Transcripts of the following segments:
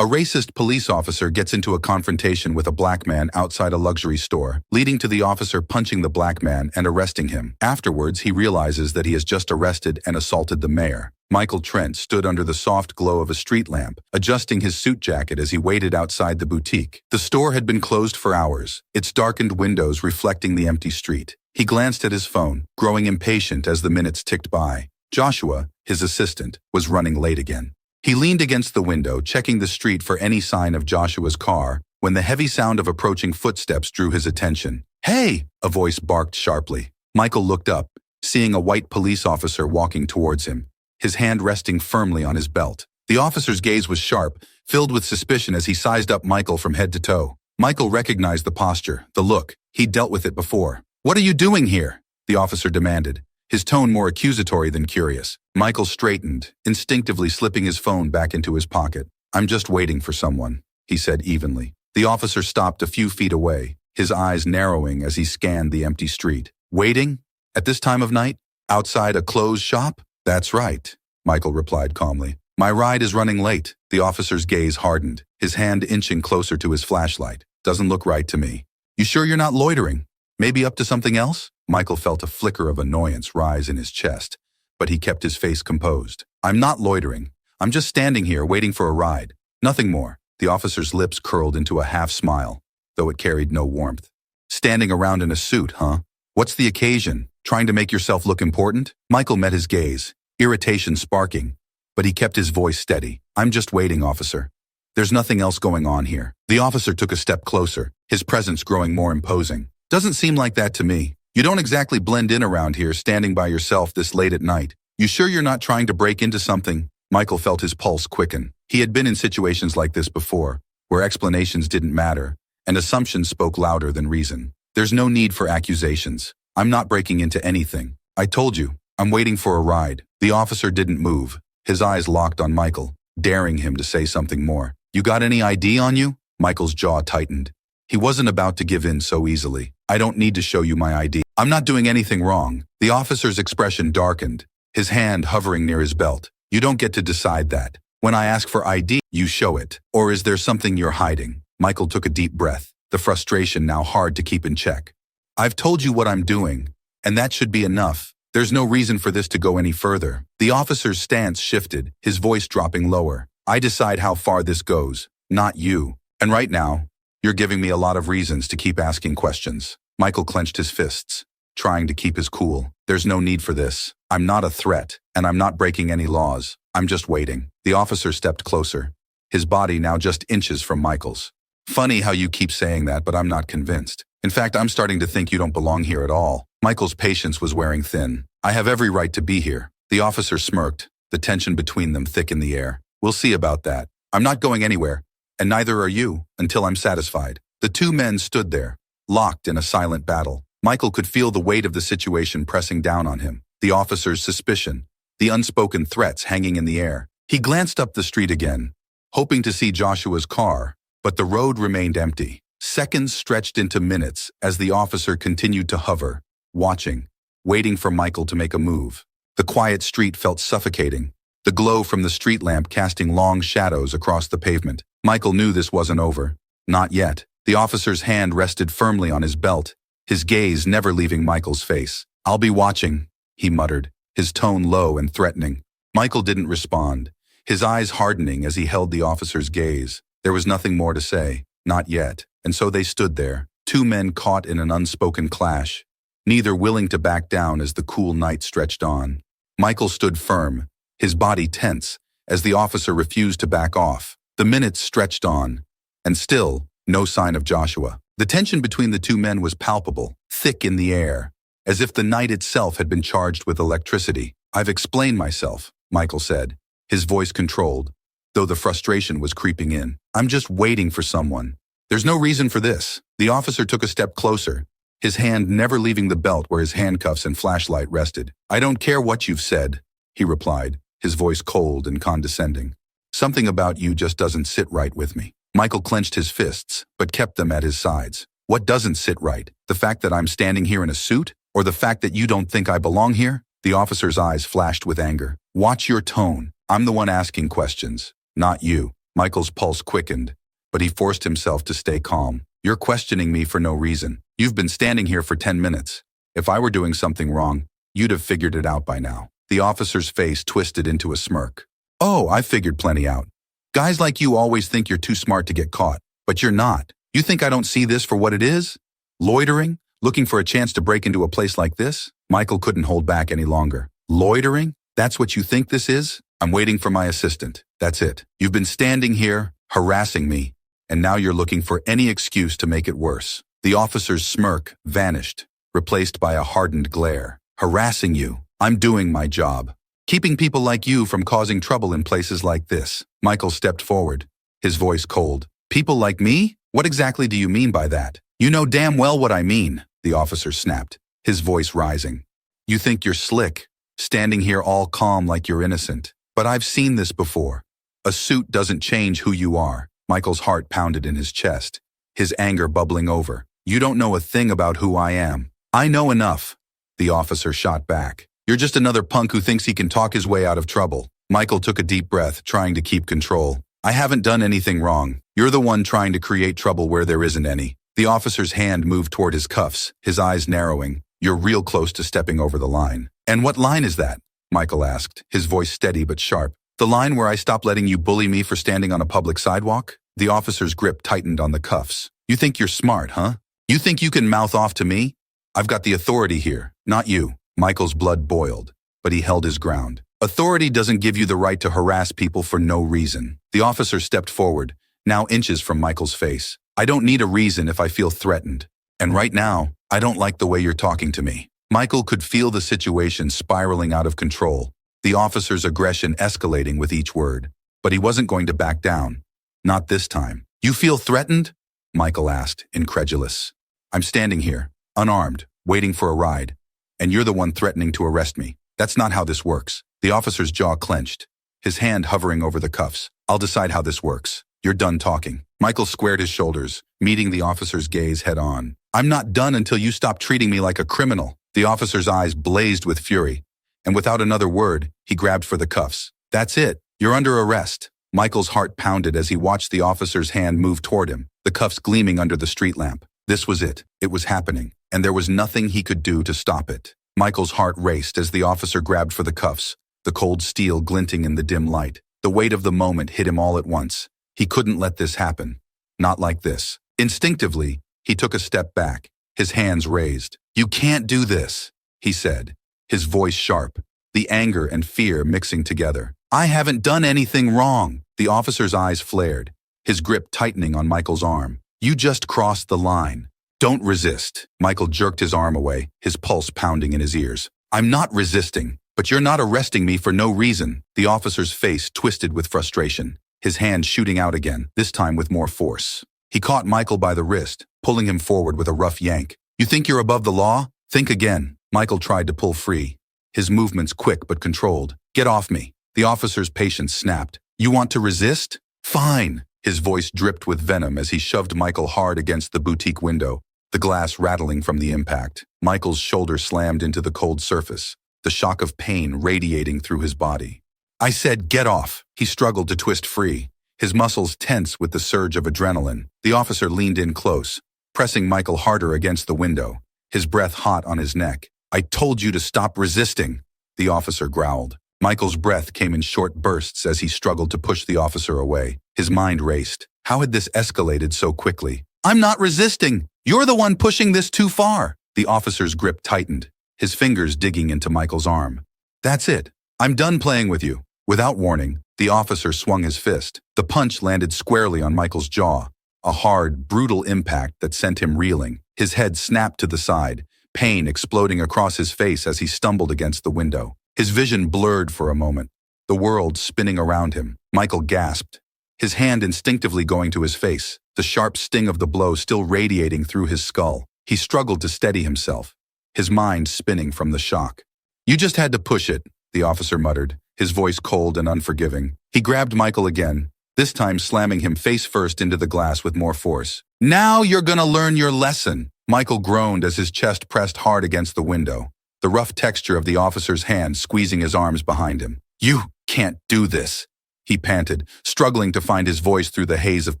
A racist police officer gets into a confrontation with a black man outside a luxury store, leading to the officer punching the black man and arresting him. Afterwards, he realizes that he has just arrested and assaulted the mayor. Michael Trent stood under the soft glow of a street lamp, adjusting his suit jacket as he waited outside the boutique. The store had been closed for hours, its darkened windows reflecting the empty street. He glanced at his phone, growing impatient as the minutes ticked by. Joshua, his assistant, was running late again. He leaned against the window, checking the street for any sign of Joshua's car, when the heavy sound of approaching footsteps drew his attention. "Hey!" a voice barked sharply. Michael looked up, seeing a white police officer walking towards him, his hand resting firmly on his belt. The officer's gaze was sharp, filled with suspicion as he sized up Michael from head to toe. Michael recognized the posture, the look. He'd dealt with it before. "What are you doing here?" the officer demanded, his tone more accusatory than curious. Michael straightened, instinctively slipping his phone back into his pocket. "I'm just waiting for someone," he said evenly. The officer stopped a few feet away, his eyes narrowing as he scanned the empty street. "Waiting? At this time of night? Outside a closed shop?" "That's right," Michael replied calmly. "My ride is running late." The officer's gaze hardened, his hand inching closer to his flashlight. "Doesn't look right to me. You sure you're not loitering? Maybe up to something else?" Michael felt a flicker of annoyance rise in his chest, but he kept his face composed. "I'm not loitering. I'm just standing here waiting for a ride. Nothing more." The officer's lips curled into a half smile, though it carried no warmth. "Standing around in a suit, huh? What's the occasion? Trying to make yourself look important?" Michael met his gaze, irritation sparking, but he kept his voice steady. "I'm just waiting, officer. There's nothing else going on here." The officer took a step closer, his presence growing more imposing. "Doesn't seem like that to me. You don't exactly blend in around here standing by yourself this late at night. You sure you're not trying to break into something?" Michael felt his pulse quicken. He had been in situations like this before, where explanations didn't matter, and assumptions spoke louder than reason. "There's no need for accusations. I'm not breaking into anything. I told you, I'm waiting for a ride." The officer didn't move, his eyes locked on Michael, daring him to say something more. "You got any ID on you?" Michael's jaw tightened. He wasn't about to give in so easily. "I don't need to show you my ID. I'm not doing anything wrong." The officer's expression darkened, his hand hovering near his belt. "You don't get to decide that. When I ask for ID, you show it. Or is there something you're hiding?" Michael took a deep breath, the frustration now hard to keep in check. "I've told you what I'm doing, and that should be enough. There's no reason for this to go any further." The officer's stance shifted, his voice dropping lower. "I decide how far this goes, not you. And right now, you're giving me a lot of reasons to keep asking questions." Michael clenched his fists, trying to keep his cool. "There's no need for this. I'm not a threat, and I'm not breaking any laws. I'm just waiting." The officer stepped closer, his body now just inches from Michael's. "Funny how you keep saying that, but I'm not convinced. In fact, I'm starting to think you don't belong here at all." Michael's patience was wearing thin. "I have every right to be here." The officer smirked, the tension between them thick in the air. "We'll see about that. I'm not going anywhere, and neither are you, until I'm satisfied." The two men stood there, locked in a silent battle. Michael could feel the weight of the situation pressing down on him, the officer's suspicion, the unspoken threats hanging in the air. He glanced up the street again, hoping to see Joshua's car, but the road remained empty. Seconds stretched into minutes as the officer continued to hover, watching, waiting for Michael to make a move. The quiet street felt suffocating, the glow from the street lamp casting long shadows across the pavement. Michael knew this wasn't over. Not yet. The officer's hand rested firmly on his belt, his gaze never leaving Michael's face. "I'll be watching," he muttered, his tone low and threatening. Michael didn't respond, his eyes hardening as he held the officer's gaze. There was nothing more to say, not yet, and so they stood there, two men caught in an unspoken clash, neither willing to back down as the cool night stretched on. Michael stood firm, his body tense, as the officer refused to back off. The minutes stretched on, and still, no sign of Joshua. The tension between the two men was palpable, thick in the air, as if the night itself had been charged with electricity. "I've explained myself," Michael said, his voice controlled, though the frustration was creeping in. "I'm just waiting for someone. There's no reason for this." The officer took a step closer, his hand never leaving the belt where his handcuffs and flashlight rested. "I don't care what you've said," he replied, his voice cold and condescending. "Something about you just doesn't sit right with me." Michael clenched his fists, but kept them at his sides. "What doesn't sit right? The fact that I'm standing here in a suit? Or the fact that you don't think I belong here?" The officer's eyes flashed with anger. "Watch your tone. I'm the one asking questions, not you." Michael's pulse quickened, but he forced himself to stay calm. You're questioning me for no reason. You've been standing here for 10 minutes. If I were doing something wrong, you'd have figured it out by now. The officer's face twisted into a smirk. Oh, I figured plenty out. Guys like you always think you're too smart to get caught, but you're not. You think I don't see this for what it is? Loitering? Looking for a chance to break into a place like this? Michael couldn't hold back any longer. Loitering? That's what you think this is? I'm waiting for my assistant. That's it. You've been standing here, harassing me, and now you're looking for any excuse to make it worse. The officer's smirk vanished, replaced by a hardened glare. Harassing you? I'm doing my job. Keeping people like you from causing trouble in places like this. Michael stepped forward, his voice cold. People like me? What exactly do you mean by that? You know damn well what I mean, the officer snapped, his voice rising. You think you're slick, standing here all calm like you're innocent. But I've seen this before. A suit doesn't change who you are. Michael's heart pounded in his chest, his anger bubbling over. You don't know a thing about who I am. I know enough, the officer shot back. You're just another punk who thinks he can talk his way out of trouble. Michael took a deep breath, trying to keep control. I haven't done anything wrong. You're the one trying to create trouble where there isn't any. The officer's hand moved toward his cuffs, his eyes narrowing. You're real close to stepping over the line. And what line is that? Michael asked, his voice steady but sharp. The line where I stop letting you bully me for standing on a public sidewalk? The officer's grip tightened on the cuffs. You think you're smart, huh? You think you can mouth off to me? I've got the authority here, not you. Michael's blood boiled, but he held his ground. Authority doesn't give you the right to harass people for no reason. The officer stepped forward, now inches from Michael's face. I don't need a reason if I feel threatened. And right now, I don't like the way you're talking to me. Michael could feel the situation spiraling out of control, the officer's aggression escalating with each word. But he wasn't going to back down. Not this time. You feel threatened? Michael asked, incredulous. I'm standing here, unarmed, waiting for a ride. And you're the one threatening to arrest me. That's not how this works. The officer's jaw clenched, his hand hovering over the cuffs. I'll decide how this works. You're done talking. Michael squared his shoulders, meeting the officer's gaze head on. I'm not done until you stop treating me like a criminal. The officer's eyes blazed with fury, and without another word, he grabbed for the cuffs. That's it. You're under arrest. Michael's heart pounded as he watched the officer's hand move toward him, the cuffs gleaming under the street lamp. This was it. It was happening, and there was nothing he could do to stop it. Michael's heart raced as the officer grabbed for the cuffs, the cold steel glinting in the dim light. The weight of the moment hit him all at once. He couldn't let this happen. Not like this. Instinctively, he took a step back, his hands raised. You can't do this, he said, his voice sharp, the anger and fear mixing together. I haven't done anything wrong. The officer's eyes flared, his grip tightening on Michael's arm. You just crossed the line. Don't resist. Michael jerked his arm away, his pulse pounding in his ears. I'm not resisting, but you're not arresting me for no reason. The officer's face twisted with frustration, his hand shooting out again, this time with more force. He caught Michael by the wrist, pulling him forward with a rough yank. You think you're above the law? Think again. Michael tried to pull free, his movements quick but controlled. Get off me. The officer's patience snapped. You want to resist? Fine. His voice dripped with venom as he shoved Michael hard against the boutique window, the glass rattling from the impact. Michael's shoulder slammed into the cold surface, the shock of pain radiating through his body. I said, get off. He struggled to twist free, his muscles tense with the surge of adrenaline. The officer leaned in close, pressing Michael harder against the window, his breath hot on his neck. I told you to stop resisting, the officer growled. Michael's breath came in short bursts as he struggled to push the officer away. His mind raced. How had this escalated so quickly? I'm not resisting. You're the one pushing this too far. The officer's grip tightened, his fingers digging into Michael's arm. That's it. I'm done playing with you. Without warning, the officer swung his fist. The punch landed squarely on Michael's jaw, a hard, brutal impact that sent him reeling. His head snapped to the side, pain exploding across his face as he stumbled against the window. His vision blurred for a moment, the world spinning around him. Michael gasped, his hand instinctively going to his face, the sharp sting of the blow still radiating through his skull. He struggled to steady himself, his mind spinning from the shock. You just had to push it, the officer muttered, his voice cold and unforgiving. He grabbed Michael again, this time slamming him face first into the glass with more force. Now you're gonna learn your lesson. Michael groaned as his chest pressed hard against the window, the rough texture of the officer's hand squeezing his arms behind him. You can't do this. he panted, struggling to find his voice through the haze of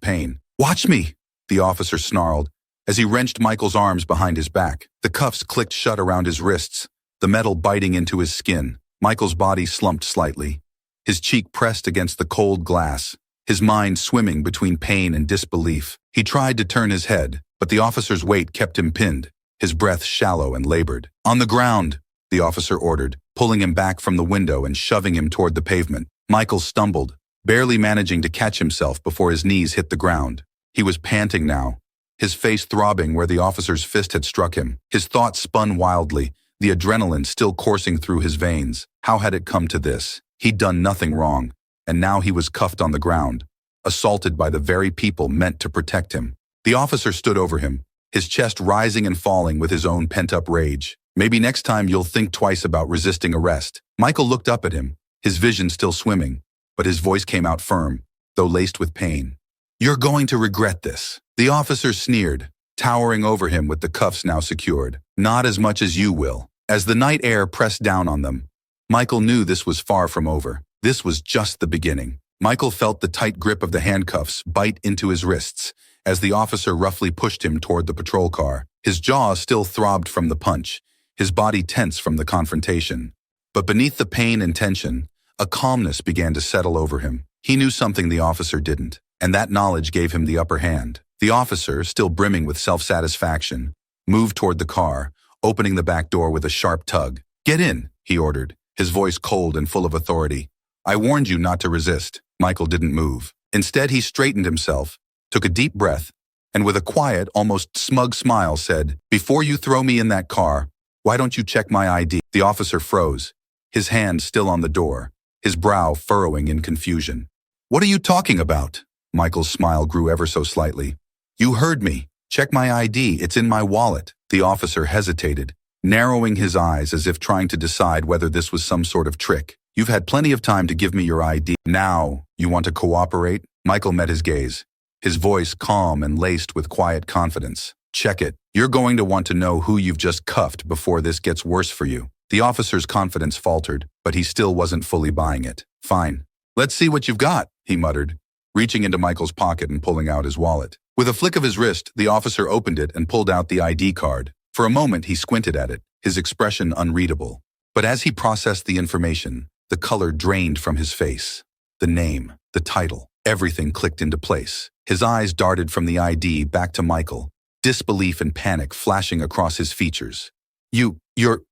pain. "Watch me!" the officer snarled, as he wrenched Michael's arms behind his back. The cuffs clicked shut around his wrists, the metal biting into his skin. Michael's body slumped slightly, his cheek pressed against the cold glass, his mind swimming between pain and disbelief. He tried to turn his head, but the officer's weight kept him pinned, his breath shallow and labored. "On the ground," the officer ordered, pulling him back from the window and shoving him toward the pavement. Michael stumbled, barely managing to catch himself before his knees hit the ground. He was panting now, his face throbbing where the officer's fist had struck him. His thoughts spun wildly, the adrenaline still coursing through his veins. How had it come to this? He'd done nothing wrong, and now he was cuffed on the ground, assaulted by the very people meant to protect him. The officer stood over him, his chest rising and falling with his own pent-up rage. "Maybe next time you'll think twice about resisting arrest." Michael looked up at him, his vision still swimming, but his voice came out firm, though laced with pain. "You're going to regret this." The officer sneered, towering over him with the cuffs now secured. "Not as much as you will." As the night air pressed down on them, Michael knew this was far from over. This was just the beginning. Michael felt the tight grip of the handcuffs bite into his wrists as the officer roughly pushed him toward the patrol car. His jaw still throbbed from the punch, his body tense from the confrontation. But beneath the pain and tension, a calmness began to settle over him. He knew something the officer didn't, and that knowledge gave him the upper hand. The officer, still brimming with self-satisfaction, moved toward the car, opening the back door with a sharp tug. "Get in," he ordered, his voice cold and full of authority. "I warned you not to resist." Michael didn't move. Instead, he straightened himself, took a deep breath, and with a quiet, almost smug smile said, "Before you throw me in that car, why don't you check my ID?" The officer froze, his hand still on the door, his brow furrowing in confusion. "What are you talking about?" Michael's smile grew ever so slightly. "You heard me. Check my ID. It's in my wallet." The officer hesitated, narrowing his eyes as if trying to decide whether this was some sort of trick. "You've had plenty of time to give me your ID. Now, you want to cooperate?" Michael met his gaze, his voice calm and laced with quiet confidence. "Check it. You're going to want to know who you've just cuffed before this gets worse for you." The officer's confidence faltered, but he still wasn't fully buying it. "Fine. Let's see what you've got," he muttered, reaching into Michael's pocket and pulling out his wallet. With a flick of his wrist, the officer opened it and pulled out the ID card. For a moment, he squinted at it, his expression unreadable. But as he processed the information, the color drained from his face. The name, the title, everything clicked into place. His eyes darted from the ID back to Michael, disbelief and panic flashing across his features.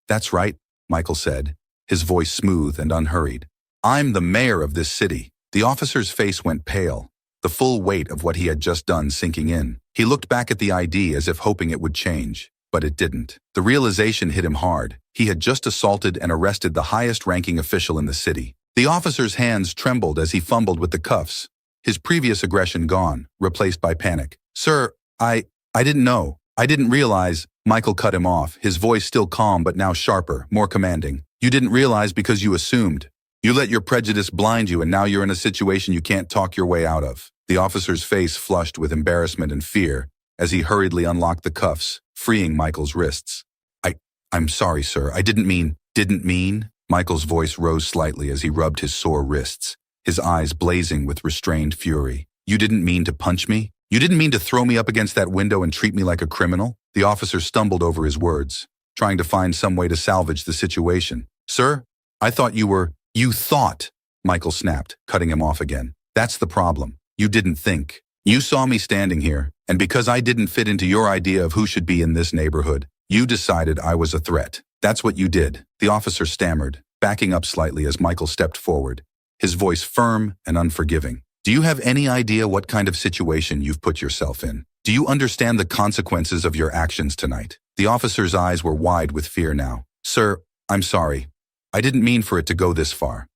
That's right," Michael said, his voice smooth and unhurried. "I'm the mayor of this city." The officer's face went pale, the full weight of what he had just done sinking in. He looked back at the ID as if hoping it would change, but it didn't. The realization hit him hard. He had just assaulted and arrested the highest-ranking official in the city. The officer's hands trembled as he fumbled with the cuffs, his previous aggression gone, replaced by panic. "Sir, I didn't know. I didn't realize." Michael cut him off, his voice still calm but now sharper, more commanding. "You didn't realize because you assumed. You let your prejudice blind you, and now you're in a situation you can't talk your way out of." The officer's face flushed with embarrassment and fear as he hurriedly unlocked the cuffs, freeing Michael's wrists. I'm sorry, sir. I didn't mean." "Didn't mean?" Michael's voice rose slightly as he rubbed his sore wrists, his eyes blazing with restrained fury. "You didn't mean to punch me? You didn't mean to throw me up against that window and treat me like a criminal?" The officer stumbled over his words, trying to find some way to salvage the situation. "Sir, I thought you were—" "You thought," Michael snapped, cutting him off again. "That's the problem. You didn't think. You saw me standing here, and because I didn't fit into your idea of who should be in this neighborhood, you decided I was a threat. That's what you did." The officer stammered, backing up slightly as Michael stepped forward, his voice firm and unforgiving. "Do you have any idea what kind of situation you've put yourself in? Do you understand the consequences of your actions tonight?" The officer's eyes were wide with fear now. "Sir, I'm sorry. I didn't mean for it to go this far."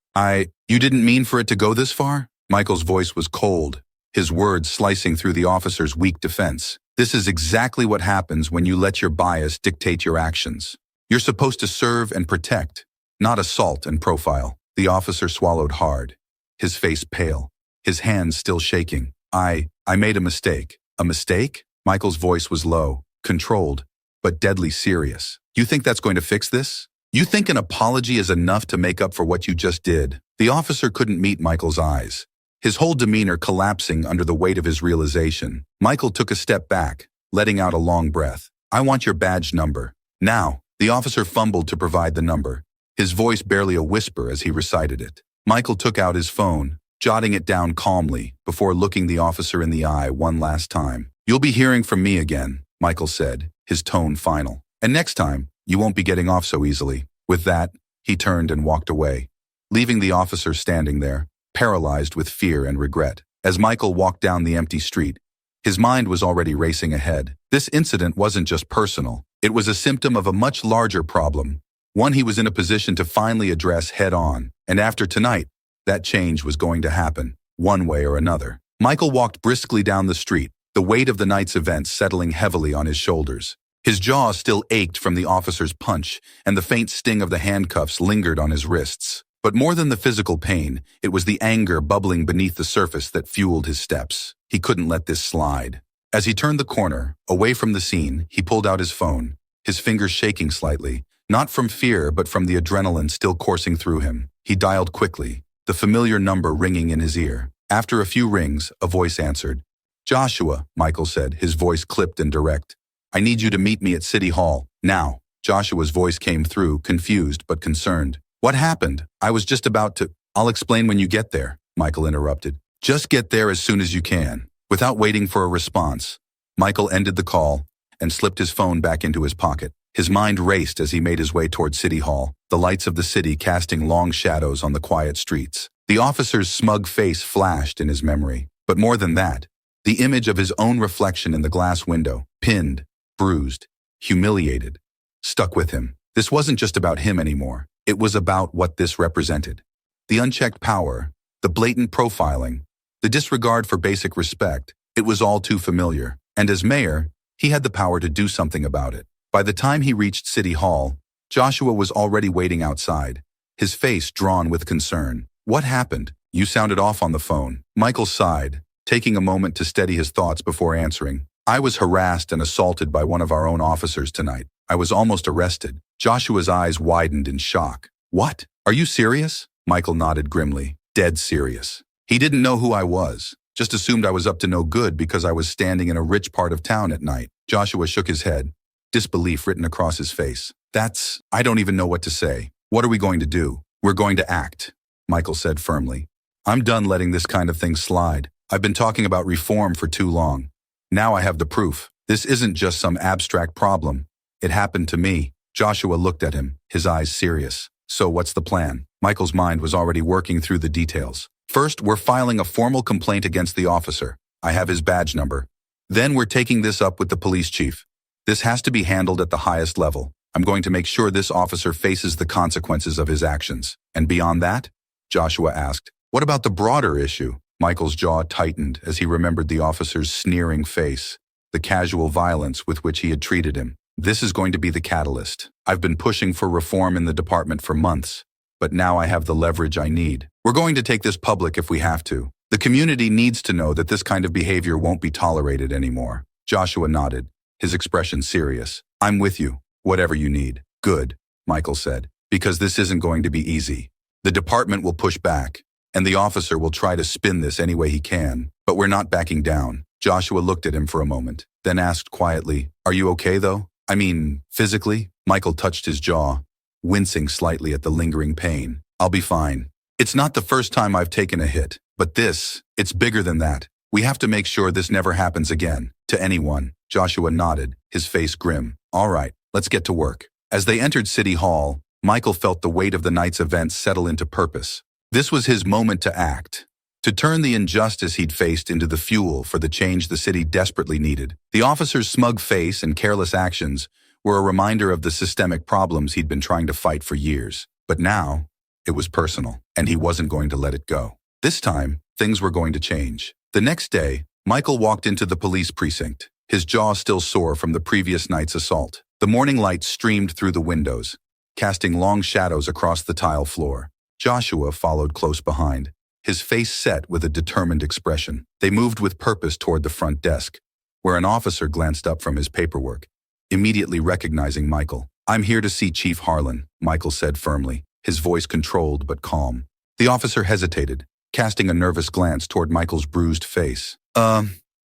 You didn't mean for it to go this far?" Michael's voice was cold, his words slicing through the officer's weak defense. "This is exactly what happens when you let your bias dictate your actions. You're supposed to serve and protect, not assault and profile." The officer swallowed hard, his face pale, his hands still shaking. I made a mistake." "A mistake?" Michael's voice was low, controlled, but deadly serious. "You think that's going to fix this? You think an apology is enough to make up for what you just did? The officer couldn't meet Michael's eyes, his whole demeanor collapsing under the weight of his realization. Michael took a step back, letting out a long breath. I want your badge number. Now. The officer fumbled to provide the number, his voice barely a whisper as he recited it. Michael took out his phone, jotting it down calmly before looking the officer in the eye one last time. You'll be hearing from me again, Michael said, his tone final. And next time, you won't be getting off so easily. With that, he turned and walked away, leaving the officer standing there, paralyzed with fear and regret. As Michael walked down the empty street, his mind was already racing ahead. This incident wasn't just personal. It was a symptom of a much larger problem, one he was in a position to finally address head-on. And after tonight, that change was going to happen, one way or another. Michael walked briskly down the street, the weight of the night's events settling heavily on his shoulders. His jaw still ached from the officer's punch, and the faint sting of the handcuffs lingered on his wrists. But more than the physical pain, it was the anger bubbling beneath the surface that fueled his steps. He couldn't let this slide. As he turned the corner, away from the scene, he pulled out his phone, his fingers shaking slightly, not from fear but from the adrenaline still coursing through him. He dialed quickly, the familiar number ringing in his ear. After a few rings, a voice answered. Joshua, Michael said, his voice clipped and direct. I need you to meet me at City Hall, now. Joshua's voice came through, confused but concerned. What happened? I was just about to… I'll explain when you get there, Michael interrupted. Just get there as soon as you can. Without waiting for a response, Michael ended the call and slipped his phone back into his pocket. His mind raced as he made his way toward City Hall, the lights of the city casting long shadows on the quiet streets. The officer's smug face flashed in his memory. But more than that, the image of his own reflection in the glass window, pinned, bruised, humiliated, stuck with him. This wasn't just about him anymore. It was about what this represented. The unchecked power, the blatant profiling, the disregard for basic respect. It was all too familiar. And as mayor, he had the power to do something about it. By the time he reached City Hall, Joshua was already waiting outside, his face drawn with concern. What happened? You sounded off on the phone. Michael sighed, taking a moment to steady his thoughts before answering. I was harassed and assaulted by one of our own officers tonight. I was almost arrested. Joshua's eyes widened in shock. What? Are you serious? Michael nodded grimly. Dead serious. He didn't know who I was, just assumed I was up to no good because I was standing in a rich part of town at night. Joshua shook his head, disbelief written across his face. I don't even know what to say. What are we going to do? We're going to act, Michael said firmly. I'm done letting this kind of thing slide. I've been talking about reform for too long. Now I have the proof. This isn't just some abstract problem. It happened to me. Joshua looked at him, his eyes serious. So what's the plan? Michael's mind was already working through the details. First, we're filing a formal complaint against the officer. I have his badge number. Then we're taking this up with the police chief. This has to be handled at the highest level. I'm going to make sure this officer faces the consequences of his actions. And beyond that? Joshua asked. What about the broader issue? Michael's jaw tightened as he remembered the officer's sneering face, the casual violence with which he had treated him. This is going to be the catalyst. I've been pushing for reform in the department for months, but now I have the leverage I need. We're going to take this public if we have to. The community needs to know that this kind of behavior won't be tolerated anymore. Joshua nodded, his expression serious. I'm with you, whatever you need. Good, Michael said, because this isn't going to be easy. The department will push back, and the officer will try to spin this any way he can, but we're not backing down. Joshua looked at him for a moment, then asked quietly, Are you okay though? I mean, physically? Michael touched his jaw, wincing slightly at the lingering pain. I'll be fine. It's not the first time I've taken a hit, but it's bigger than that. We have to make sure this never happens again, to anyone. Joshua nodded, his face grim. All right, let's get to work. As they entered City Hall, Michael felt the weight of the night's events settle into purpose. This was his moment to act, to turn the injustice he'd faced into the fuel for the change the city desperately needed. The officer's smug face and careless actions were a reminder of the systemic problems he'd been trying to fight for years. But now, it was personal, and he wasn't going to let it go. This time, things were going to change. The next day, Michael walked into the police precinct, his jaw still sore from the previous night's assault. The morning light streamed through the windows, casting long shadows across the tile floor. Joshua followed close behind, his face set with a determined expression. They moved with purpose toward the front desk, where an officer glanced up from his paperwork, immediately recognizing Michael. I'm here to see Chief Harlan, Michael said firmly, his voice controlled but calm. The officer hesitated, casting a nervous glance toward Michael's bruised face.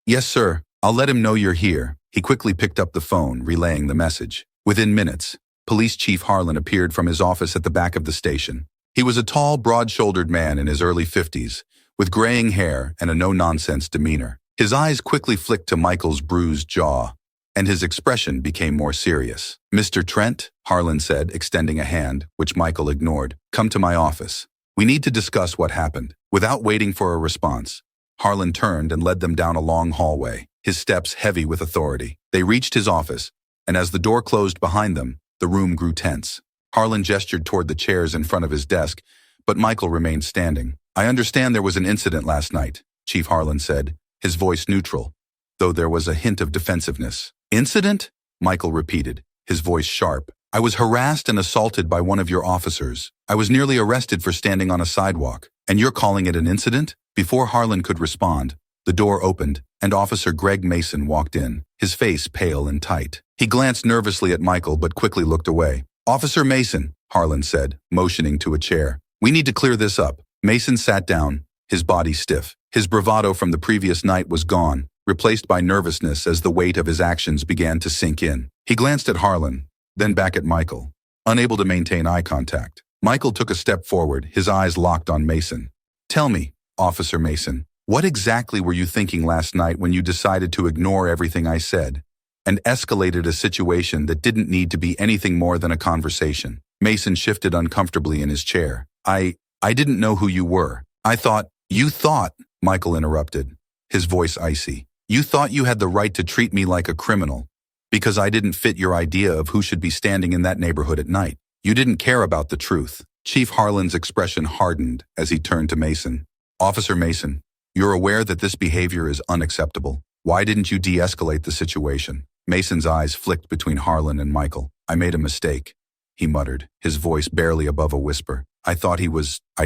Yes, sir. I'll let him know you're here. He quickly picked up the phone, relaying the message. Within minutes, Police Chief Harlan appeared from his office at the back of the station. He was a tall, broad-shouldered man in his early 50s, with graying hair and a no-nonsense demeanor. His eyes quickly flicked to Michael's bruised jaw, and his expression became more serious. "Mr. Trent," Harlan said, extending a hand, which Michael ignored. "Come to my office. We need to discuss what happened." Without waiting for a response, Harlan turned and led them down a long hallway, his steps heavy with authority. They reached his office, and as the door closed behind them, the room grew tense. Harlan gestured toward the chairs in front of his desk, but Michael remained standing. "I understand there was an incident last night," Chief Harlan said, his voice neutral, though there was a hint of defensiveness. "Incident?" Michael repeated, his voice sharp. "I was harassed and assaulted by one of your officers. I was nearly arrested for standing on a sidewalk, and you're calling it an incident?" Before Harlan could respond, the door opened, and Officer Greg Mason walked in, his face pale and tight. He glanced nervously at Michael but quickly looked away. "Officer Mason," Harlan said, motioning to a chair. "We need to clear this up." Mason sat down, his body stiff. His bravado from the previous night was gone, replaced by nervousness as the weight of his actions began to sink in. He glanced at Harlan, then back at Michael, unable to maintain eye contact. Michael took a step forward, his eyes locked on Mason. "Tell me, Officer Mason, what exactly were you thinking last night when you decided to ignore everything I said and escalated a situation that didn't need to be anything more than a conversation?" Mason shifted uncomfortably in his chair. I didn't know who you were. You thought, Michael interrupted, his voice icy. "You thought you had the right to treat me like a criminal because I didn't fit your idea of who should be standing in that neighborhood at night. You didn't care about the truth." Chief Harlan's expression hardened as he turned to Mason. "Officer Mason, you're aware that this behavior is unacceptable. Why didn't you de-escalate the situation?" Mason's eyes flicked between Harlan and Michael. "I made a mistake," he muttered, his voice barely above a whisper. I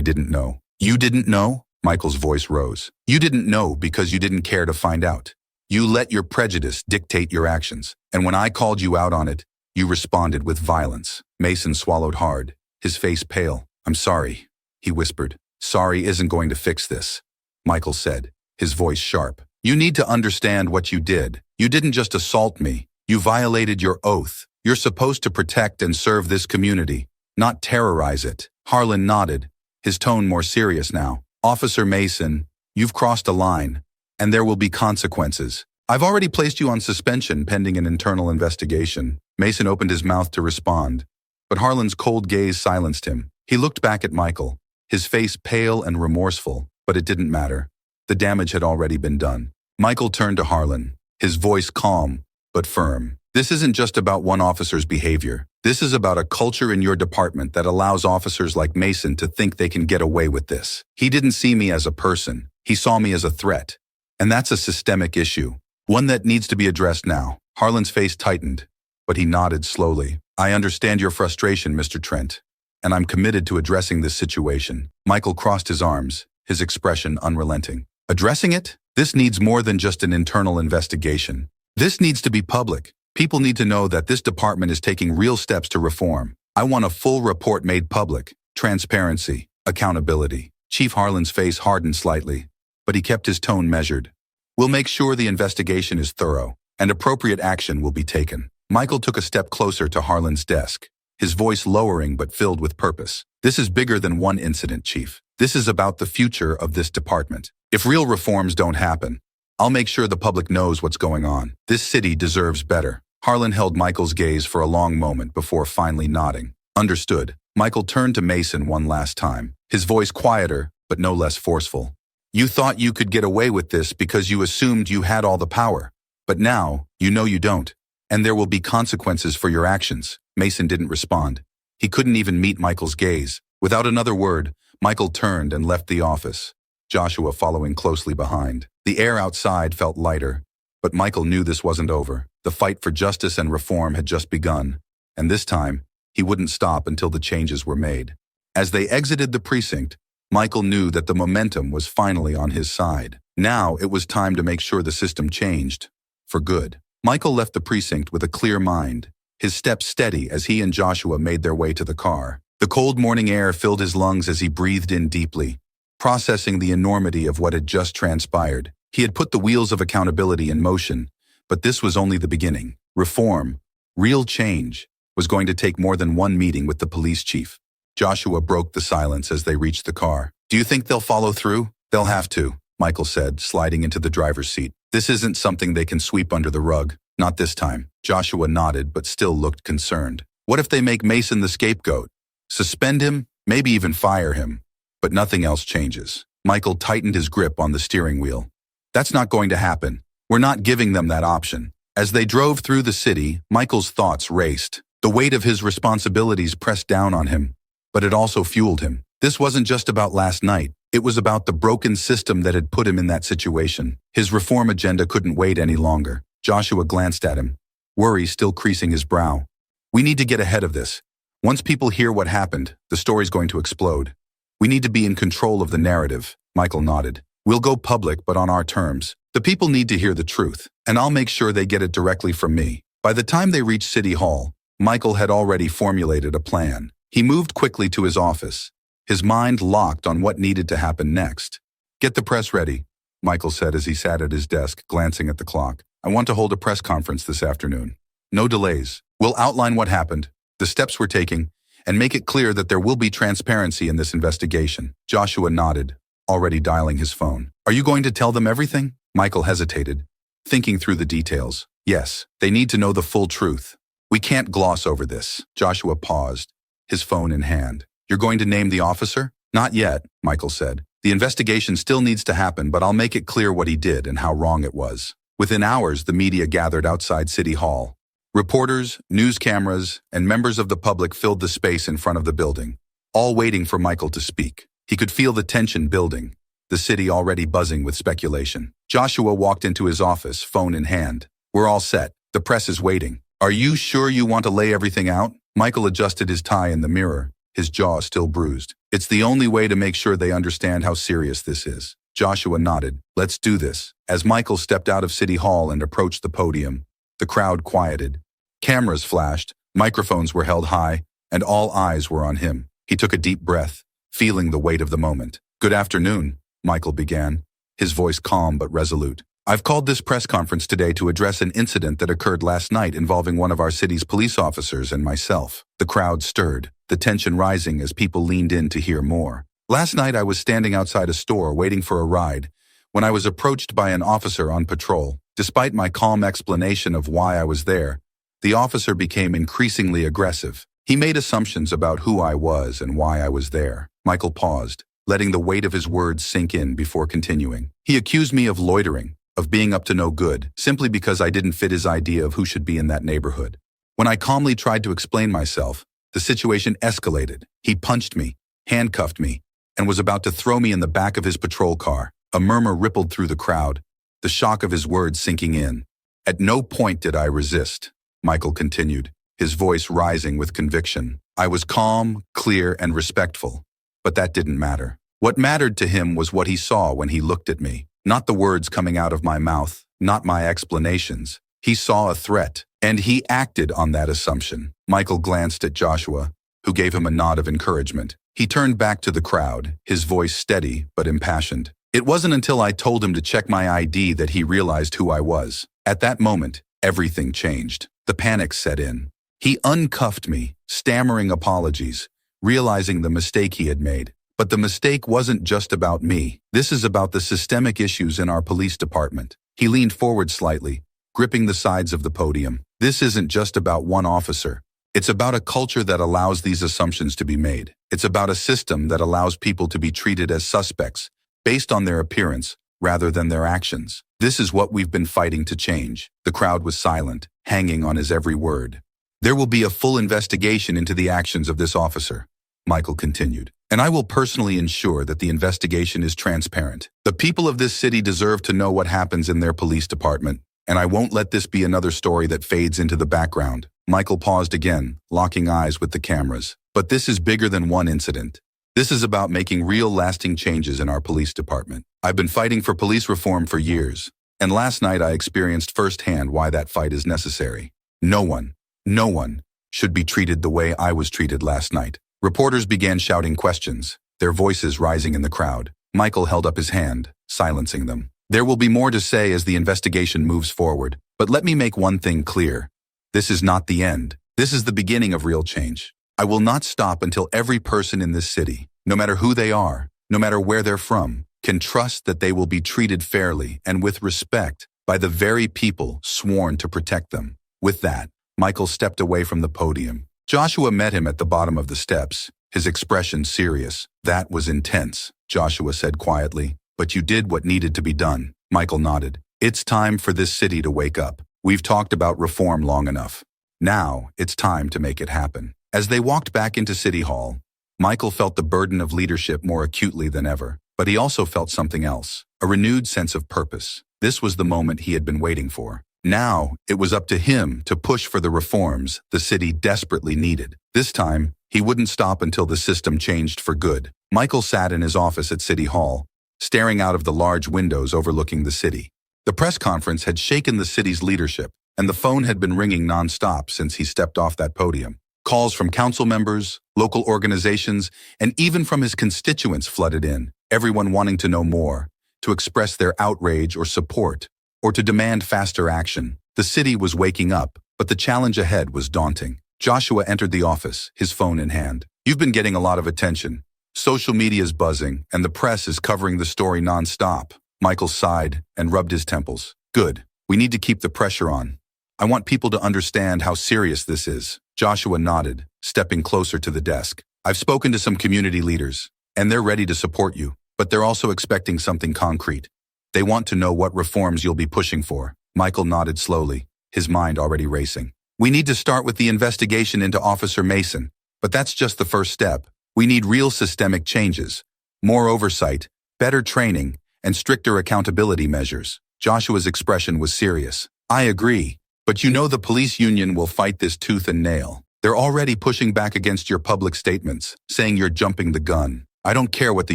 didn't know." "You didn't know?" Michael's voice rose. "You didn't know because you didn't care to find out. You let your prejudice dictate your actions, and when I called you out on it, you responded with violence." Mason swallowed hard, his face pale. "I'm sorry," he whispered. "Sorry isn't going to fix this," Michael said, his voice sharp. "You need to understand what you did. You didn't just assault me. You violated your oath. You're supposed to protect and serve this community, not terrorize it." Harlan nodded, his tone more serious now. "Officer Mason, you've crossed a line, and there will be consequences. I've already placed you on suspension pending an internal investigation." Mason opened his mouth to respond, but Harlan's cold gaze silenced him. He looked back at Michael, his face pale and remorseful, but it didn't matter. The damage had already been done. Michael turned to Harlan, his voice calm but firm. "This isn't just about one officer's behavior. This is about a culture in your department that allows officers like Mason to think they can get away with this. He didn't see me as a person. He saw me as a threat. And that's a systemic issue, one that needs to be addressed now." Harlan's face tightened, but he nodded slowly. "I understand your frustration, Mr. Trent, and I'm committed to addressing this situation." Michael crossed his arms, his expression unrelenting. "Addressing it? This needs more than just an internal investigation. This needs to be public. People need to know that this department is taking real steps to reform. I want a full report made public. Transparency, accountability." Chief Harlan's face hardened slightly, but he kept his tone measured. "We'll make sure the investigation is thorough, and appropriate action will be taken." Michael took a step closer to Harlan's desk, his voice lowering but filled with purpose. "This is bigger than one incident, Chief. This is about the future of this department. If real reforms don't happen, I'll make sure the public knows what's going on. This city deserves better." Harlan held Michael's gaze for a long moment before finally nodding. "Understood." Michael turned to Mason one last time, his voice quieter but no less forceful. "You thought you could get away with this because you assumed you had all the power. But now, you know you don't. And there will be consequences for your actions." Mason didn't respond. He couldn't even meet Michael's gaze. Without another word, Michael turned and left the office, Joshua following closely behind. The air outside felt lighter, but Michael knew this wasn't over. The fight for justice and reform had just begun, and this time, he wouldn't stop until the changes were made. As they exited the precinct, Michael knew that the momentum was finally on his side. Now it was time to make sure the system changed, for good. Michael left the precinct with a clear mind, his steps steady as he and Joshua made their way to the car. The cold morning air filled his lungs as he breathed in deeply, processing the enormity of what had just transpired. He had put the wheels of accountability in motion, but this was only the beginning. Reform, real change, was going to take more than one meeting with the police chief. Joshua broke the silence as they reached the car. "Do you think they'll follow through?" "They'll have to," Michael said, sliding into the driver's seat. "This isn't something they can sweep under the rug. Not this time." Joshua nodded but still looked concerned. "What if they make Mason the scapegoat? Suspend him, maybe even fire him, but nothing else changes." Michael tightened his grip on the steering wheel. "That's not going to happen. We're not giving them that option." As they drove through the city, Michael's thoughts raced. The weight of his responsibilities pressed down on him, but it also fueled him. This wasn't just about last night. It was about the broken system that had put him in that situation. His reform agenda couldn't wait any longer. Joshua glanced at him, worry still creasing his brow. "We need to get ahead of this. Once people hear what happened, the story's going to explode. We need to be in control of the narrative." Michael nodded. "We'll go public, but on our terms. The people need to hear the truth, and I'll make sure they get it directly from me." By the time they reached City Hall, Michael had already formulated a plan. He moved quickly to his office, his mind locked on what needed to happen next. "Get the press ready," Michael said as he sat at his desk, glancing at the clock. "I want to hold a press conference this afternoon. No delays. We'll outline what happened, the steps we're taking, and make it clear that there will be transparency in this investigation." Joshua nodded, already dialing his phone. "Are you going to tell them everything?" Michael hesitated, thinking through the details. "Yes, they need to know the full truth. We can't gloss over this." Joshua paused, his phone in hand. "You're going to name the officer?" "Not yet," Michael said. "The investigation still needs to happen, but I'll make it clear what he did and how wrong it was." Within hours, the media gathered outside City Hall. Reporters, news cameras, and members of the public filled the space in front of the building, all waiting for Michael to speak. He could feel the tension building, the city already buzzing with speculation. Joshua walked into his office, phone in hand. "We're all set. The press is waiting. Are you sure you want to lay everything out?" Michael adjusted his tie in the mirror, his jaw still bruised. "It's the only way to make sure they understand how serious this is." Joshua nodded. "Let's do this." As Michael stepped out of City Hall and approached the podium, the crowd quieted. Cameras flashed, microphones were held high, and all eyes were on him. He took a deep breath, feeling the weight of the moment. "Good afternoon," Michael began, his voice calm but resolute. "I've called this press conference today to address an incident that occurred last night involving one of our city's police officers and myself." The crowd stirred, the tension rising as people leaned in to hear more. "Last night I was standing outside a store waiting for a ride when I was approached by an officer on patrol. Despite my calm explanation of why I was there, the officer became increasingly aggressive. He made assumptions about who I was and why I was there." Michael paused, letting the weight of his words sink in before continuing. "He accused me of loitering, of being up to no good, simply because I didn't fit his idea of who should be in that neighborhood. When I calmly tried to explain myself, the situation escalated. He punched me, handcuffed me, and was about to throw me in the back of his patrol car." A murmur rippled through the crowd, the shock of his words sinking in. "At no point did I resist," Michael continued, his voice rising with conviction. "I was calm, clear, and respectful, but that didn't matter. What mattered to him was what he saw when he looked at me. Not the words coming out of my mouth, not my explanations. He saw a threat, and he acted on that assumption." Michael glanced at Joshua, who gave him a nod of encouragement. He turned back to the crowd, his voice steady but impassioned. "It wasn't until I told him to check my ID that he realized who I was. At that moment, everything changed. The panic set in. He uncuffed me, stammering apologies, realizing the mistake he had made. But the mistake wasn't just about me. This is about the systemic issues in our police department." He leaned forward slightly, gripping the sides of the podium. "This isn't just about one officer. It's about a culture that allows these assumptions to be made. It's about a system that allows people to be treated as suspects, based on their appearance, rather than their actions. This is what we've been fighting to change." The crowd was silent, hanging on his every word. "There will be a full investigation into the actions of this officer," Michael continued, "and I will personally ensure that the investigation is transparent. The people of this city deserve to know what happens in their police department, and I won't let this be another story that fades into the background." Michael paused again, locking eyes with the cameras. "But this is bigger than one incident. This is about making real lasting changes in our police department. I've been fighting for police reform for years, and last night I experienced firsthand why that fight is necessary. No one, No one should be treated the way I was treated last night. Reporters began shouting questions, their voices rising in the crowd. Michael held up his hand, silencing them. There will be more to say as the investigation moves forward, but let me make one thing clear. This is not the end. This is the beginning of real change. I will not stop until every person in this city, no matter who they are, no matter where they're from, can trust that they will be treated fairly and with respect by the very people sworn to protect them. With that, Michael stepped away from the podium. Joshua met him at the bottom of the steps, his expression serious. That was intense, Joshua said quietly. But you did what needed to be done. Michael nodded. It's time for this city to wake up. We've talked about reform long enough. Now, it's time to make it happen. As they walked back into City Hall, Michael felt the burden of leadership more acutely than ever. But he also felt something else, a renewed sense of purpose. This was the moment he had been waiting for. Now, it was up to him to push for the reforms the city desperately needed. This time, he wouldn't stop until the system changed for good. Michael sat in his office at City Hall, staring out of the large windows overlooking the city. The press conference had shaken the city's leadership, and the phone had been ringing nonstop since he stepped off that podium. Calls from council members, local organizations, and even from his constituents flooded in, everyone wanting to know more, to express their outrage or support, or to demand faster action. The city was waking up, but the challenge ahead was daunting. Joshua entered the office, his phone in hand. You've been getting a lot of attention. Social media's buzzing, and the press is covering the story nonstop. Michael sighed and rubbed his temples. Good. We need to keep the pressure on. I want people to understand how serious this is. Joshua nodded, stepping closer to the desk. I've spoken to some community leaders, and they're ready to support you, but they're also expecting something concrete. They want to know what reforms you'll be pushing for. Michael nodded slowly, his mind already racing. We need to start with the investigation into Officer Mason, but that's just the first step. We need real systemic changes, more oversight, better training, and stricter accountability measures. Joshua's expression was serious. I agree, but you know the police union will fight this tooth and nail. They're already pushing back against your public statements, saying you're jumping the gun. I don't care what the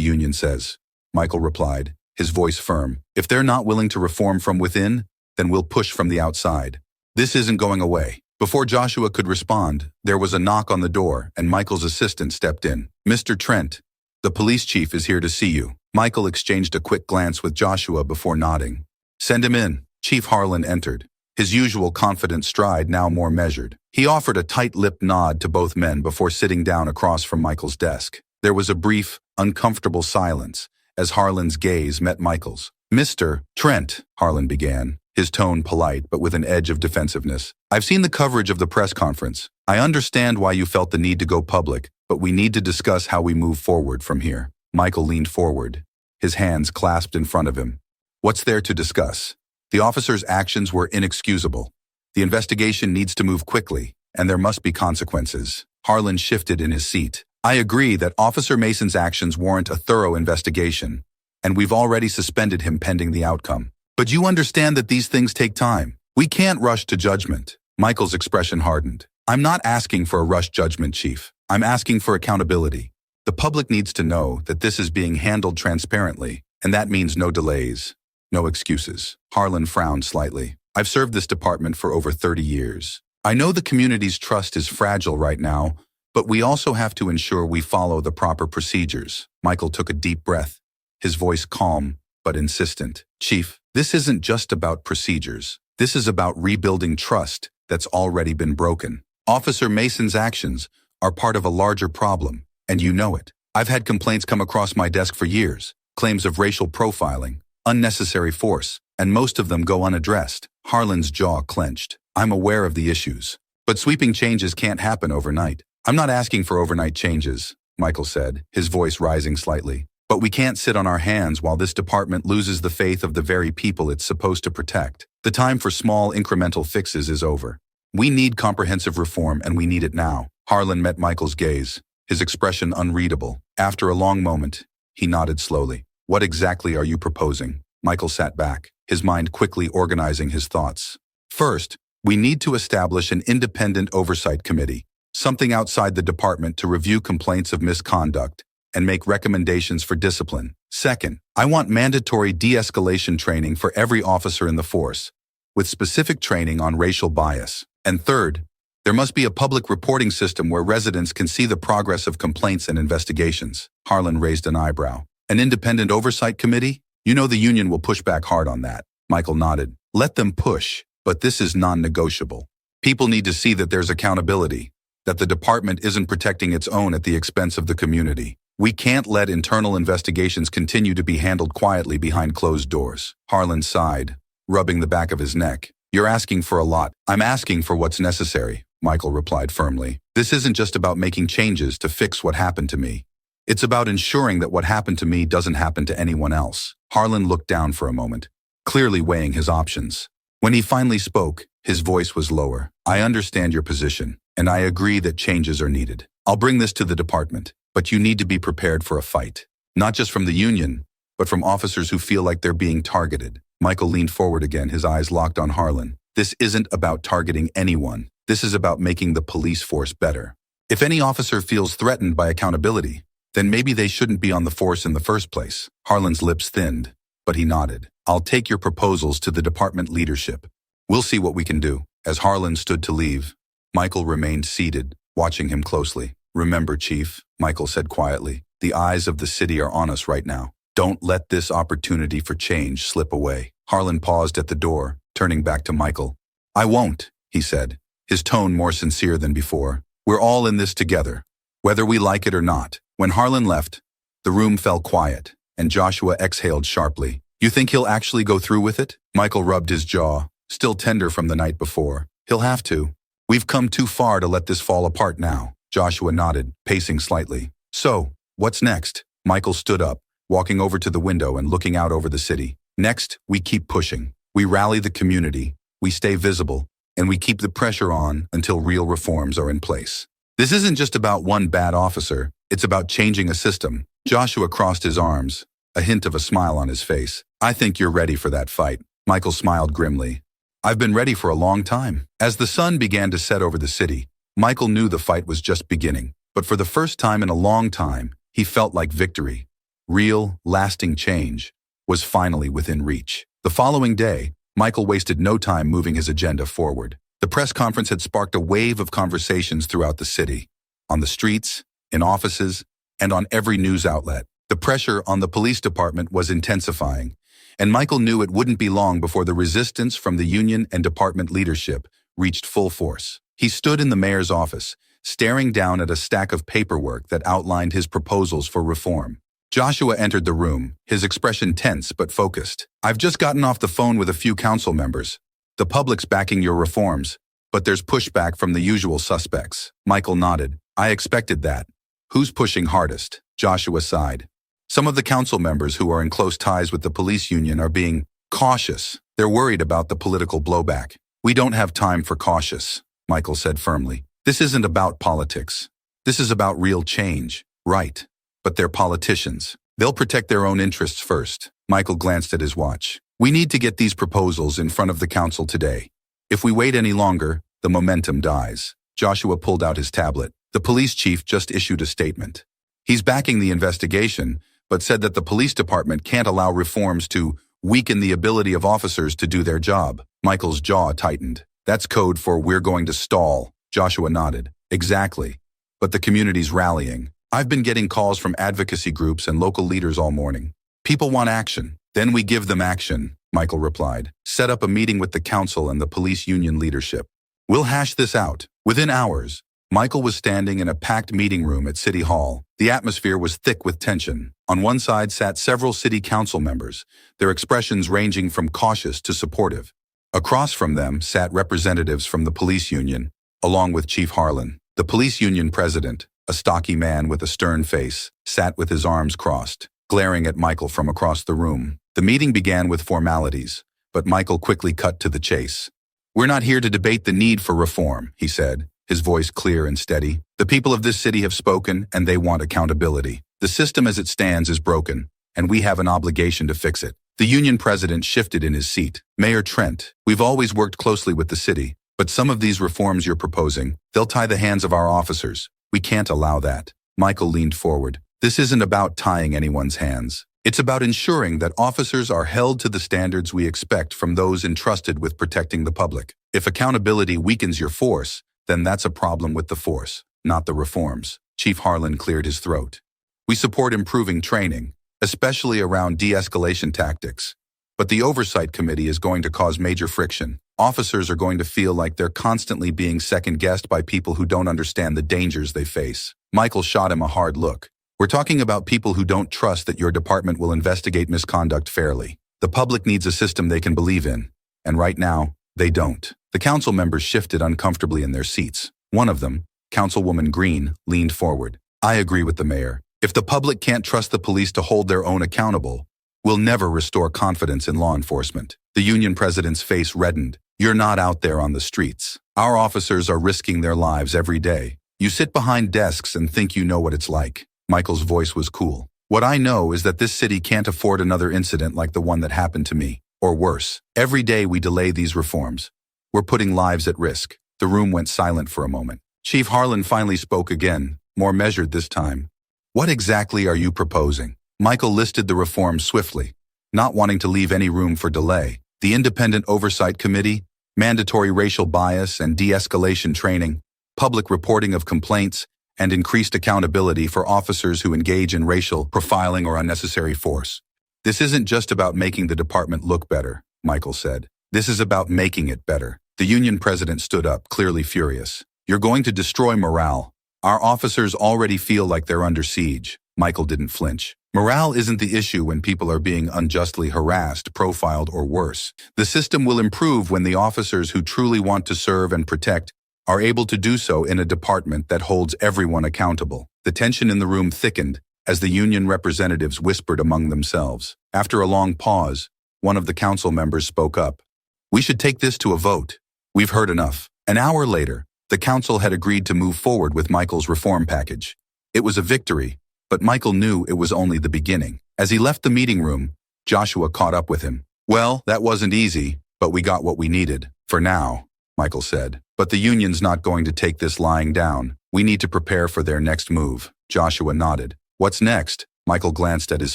union says, Michael replied, his voice firm. If they're not willing to reform from within, then we'll push from the outside. This isn't going away. Before Joshua could respond, there was a knock on the door, and Michael's assistant stepped in. Mr. Trent, the police chief is here to see you. Michael exchanged a quick glance with Joshua before nodding. Send him in. Chief Harlan entered, his usual confident stride now more measured. He offered a tight-lipped nod to both men before sitting down across from Michael's desk. There was a brief, uncomfortable silence as Harlan's gaze met Michael's. Mr. Trent, Harlan began, his tone polite but with an edge of defensiveness. I've seen the coverage of the press conference. I understand why you felt the need to go public, but we need to discuss how we move forward from here. Michael leaned forward, his hands clasped in front of him. What's there to discuss? The officer's actions were inexcusable. The investigation needs to move quickly, and there must be consequences. Harlan shifted in his seat. I agree that Officer Mason's actions warrant a thorough investigation, and we've already suspended him pending the outcome. But you understand that these things take time. We can't rush to judgment. Michael's expression hardened. I'm not asking for a rushed judgment, Chief. I'm asking for accountability. The public needs to know that this is being handled transparently, and that means no delays, no excuses. Harlan frowned slightly. I've served this department for over 30 years. I know the community's trust is fragile right now, but we also have to ensure we follow the proper procedures. Michael took a deep breath, his voice calm but insistent. Chief, this isn't just about procedures. This is about rebuilding trust that's already been broken. Officer Mason's actions are part of a larger problem, and you know it. I've had complaints come across my desk for years, claims of racial profiling, unnecessary force, and most of them go unaddressed. Harlan's jaw clenched. I'm aware of the issues, but sweeping changes can't happen overnight. I'm not asking for overnight changes, Michael said, his voice rising slightly. But we can't sit on our hands while this department loses the faith of the very people it's supposed to protect. The time for small, incremental fixes is over. We need comprehensive reform, and we need it now. Harlan met Michael's gaze, his expression unreadable. After a long moment, he nodded slowly. What exactly are you proposing? Michael sat back, his mind quickly organizing his thoughts. First, we need to establish an independent oversight committee, something outside the department to review complaints of misconduct and make recommendations for discipline. Second, I want mandatory de-escalation training for every officer in the force, with specific training on racial bias. And third, There must be a public reporting system where residents can see the progress of complaints and investigations. Harlan raised an eyebrow. An independent oversight committee? You know the union will push back hard on that. Michael nodded. Let them push, but this is non-negotiable. People need to see that there's accountability, that the department isn't protecting its own at the expense of the community. We can't let internal investigations continue to be handled quietly behind closed doors. Harlan sighed, rubbing the back of his neck. You're asking for a lot. I'm asking for what's necessary, Michael replied firmly. This isn't just about making changes to fix what happened to me. It's about ensuring that what happened to me doesn't happen to anyone else. Harlan looked down for a moment, clearly weighing his options. When he finally spoke, his voice was lower. I understand your position, and I agree that changes are needed. I'll bring this to the department, but you need to be prepared for a fight. Not just from the union, but from officers who feel like they're being targeted. Michael leaned forward again, his eyes locked on Harlan. This isn't about targeting anyone. This is about making the police force better. If any officer feels threatened by accountability, then maybe they shouldn't be on the force in the first place. Harlan's lips thinned, but he nodded. I'll take your proposals to the department leadership. We'll see what we can do. As Harlan stood to leave, Michael remained seated, watching him closely. Remember, Chief, Michael said quietly, the eyes of the city are on us right now. Don't let this opportunity for change slip away. Harlan paused at the door, turning back to Michael. I won't, he said, his tone more sincere than before. We're all in this together, whether we like it or not. When Harlan left, the room fell quiet, and Joshua exhaled sharply. You think he'll actually go through with it? Michael rubbed his jaw, still tender from the night before. He'll have to. We've come too far to let this fall apart now. Joshua nodded, pacing slightly. So, what's next? Michael stood up, walking over to the window and looking out over the city. Next, we keep pushing. We rally the community, we stay visible, and we keep the pressure on until real reforms are in place. This isn't just about one bad officer, it's about changing a system. Joshua crossed his arms, a hint of a smile on his face. I think you're ready for that fight. Michael smiled grimly. I've been ready for a long time. As the sun began to set over the city, Michael knew the fight was just beginning. But for the first time in a long time, he felt like victory, real, lasting change, was finally within reach. The following day, Michael wasted no time moving his agenda forward. The press conference had sparked a wave of conversations throughout the city, on the streets, in offices, and on every news outlet. The pressure on the police department was intensifying, and Michael knew it wouldn't be long before the resistance from the union and department leadership reached full force. He stood in the mayor's office, staring down at a stack of paperwork that outlined his proposals for reform. Joshua entered the room, his expression tense but focused. I've just gotten off the phone with a few council members. The public's backing your reforms, but there's pushback from the usual suspects. Michael nodded. I expected that. Who's pushing hardest? Joshua sighed. Some of the council members who are in close ties with the police union are being cautious. They're worried about the political blowback. We don't have time for cautious, Michael said firmly. This isn't about politics. This is about real change. Right. But they're politicians. They'll protect their own interests first. Michael glanced at his watch. We need to get these proposals in front of the council today. If we wait any longer, the momentum dies. Joshua pulled out his tablet. The police chief just issued a statement. He's backing the investigation, but said that the police department can't allow reforms to weaken the ability of officers to do their job. Michael's jaw tightened. That's code for we're going to stall. Joshua nodded. Exactly. But the community's rallying. I've been getting calls from advocacy groups and local leaders all morning. People want action. Then we give them action, Michael replied. Set up a meeting with the council and the police union leadership. We'll hash this out. Within hours, Michael was standing in a packed meeting room at City Hall. The atmosphere was thick with tension. On one side sat several city council members, their expressions ranging from cautious to supportive. Across from them sat representatives from the police union, along with Chief Harlan. The police union president, a stocky man with a stern face, sat with his arms crossed, glaring at Michael from across the room. The meeting began with formalities, but Michael quickly cut to the chase. We're not here to debate the need for reform, he said, his voice clear and steady. The people of this city have spoken, and they want accountability. The system as it stands is broken, and we have an obligation to fix it. The union president shifted in his seat. Mayor Trent, we've always worked closely with the city, but some of these reforms you're proposing, they'll tie the hands of our officers. We can't allow that. Michael leaned forward. This isn't about tying anyone's hands. It's about ensuring that officers are held to the standards we expect from those entrusted with protecting the public. If accountability weakens your force, then that's a problem with the force, not the reforms. Chief Harlan cleared his throat. We support improving training, especially around de-escalation tactics. But the Oversight Committee is going to cause major friction. Officers are going to feel like they're constantly being second-guessed by people who don't understand the dangers they face. Michael shot him a hard look. We're talking about people who don't trust that your department will investigate misconduct fairly. The public needs a system they can believe in, and right now, they don't. The council members shifted uncomfortably in their seats. One of them, Councilwoman Green, leaned forward. I agree with the mayor. If the public can't trust the police to hold their own accountable, we'll never restore confidence in law enforcement. The union president's face reddened. You're not out there on the streets. Our officers are risking their lives every day. You sit behind desks and think you know what it's like. Michael's voice was cool. What I know is that this city can't afford another incident like the one that happened to me, or worse. Every day we delay these reforms. We're putting lives at risk. The room went silent for a moment. Chief Harlan finally spoke again, more measured this time. What exactly are you proposing? Michael listed the reforms swiftly, not wanting to leave any room for delay. The Independent Oversight Committee, mandatory racial bias and de-escalation training, public reporting of complaints, and increased accountability for officers who engage in racial profiling or unnecessary force. This isn't just about making the department look better, Michael said. This is about making it better. The union president stood up, clearly furious. You're going to destroy morale. Our officers already feel like they're under siege. Michael didn't flinch. Morale isn't the issue when people are being unjustly harassed, profiled, or worse. The system will improve when the officers who truly want to serve and protect are able to do so in a department that holds everyone accountable. The tension in the room thickened as the union representatives whispered among themselves. After a long pause, one of the council members spoke up. We should take this to a vote. We've heard enough. An hour later, the council had agreed to move forward with Michael's reform package. It was a victory, but Michael knew it was only the beginning. As he left the meeting room, Joshua caught up with him. Well, that wasn't easy, but we got what we needed. For now, Michael said. But the union's not going to take this lying down. We need to prepare for their next move. Joshua nodded. What's next? Michael glanced at his